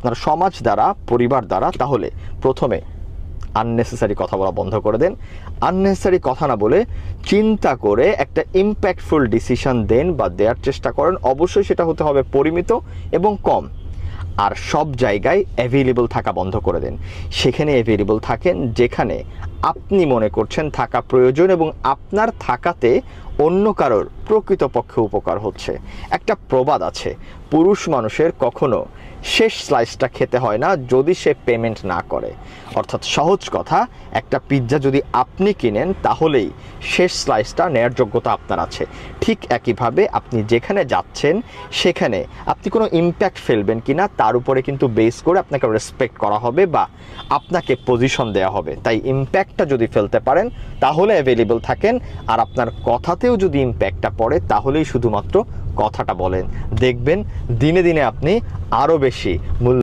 আপনার সমাজ দ্বারা, পরিবার দ্বারা, তাহলে প্রথমে আননেসেসারি কথা বলা বন্ধ করে দেন। আননেসেসারি কথা না বলে চিন্তা করে একটা ইম্প্যাক্টফুল ডিসিশন দেন বা দেওয়ার চেষ্টা করেন। অবশ্যই সেটা হতে হবে পরিমিত এবং কম। আর সব জায়গায় অ্যাভেলেবল থাকা বন্ধ করে দেন। সেখানে অ্যাভেলেবল থাকেন যেখানে আপনি মনে করছেন থাকা প্রয়োজন এবং আপনার থাকাতে অন্য কারোর প্রকৃতপক্ষে উপকার হচ্ছে। একটা প্রবাদ আছে, পুরুষ মানুষের কখনো শেষ স্লাইসটা খেতে হয় না যদি সে পেমেন্ট না করে। অর্থাৎ সহজ কথা, একটা পিৎজা যদি আপনি কিনেন তাহলেই শেষ স্লাইসটা নেয়ার যোগ্যতা আপনার আছে। ঠিক একইভাবে আপনি যেখানে যাচ্ছেন সেখানে আপনি কোনো ইম্প্যাক্ট ফেলবেন কিনা তার উপরে কিন্তু বেস করে আপনাকে রেসপেক্ট করা হবে বা আপনাকে পজিশন দেওয়া হবে। তাই ইম্প্যাক্টটা যদি ফেলতে পারেন তাহলে অ্যাভেলেবল থাকেন, আর আপনার কথাতেও যদি ইম্প্যাক্টটা পড়ে তাহলেই শুধুমাত্র কথাটা বলেন। দেখবেন দিনে দিনে আপনি আরও বেশি মূল্য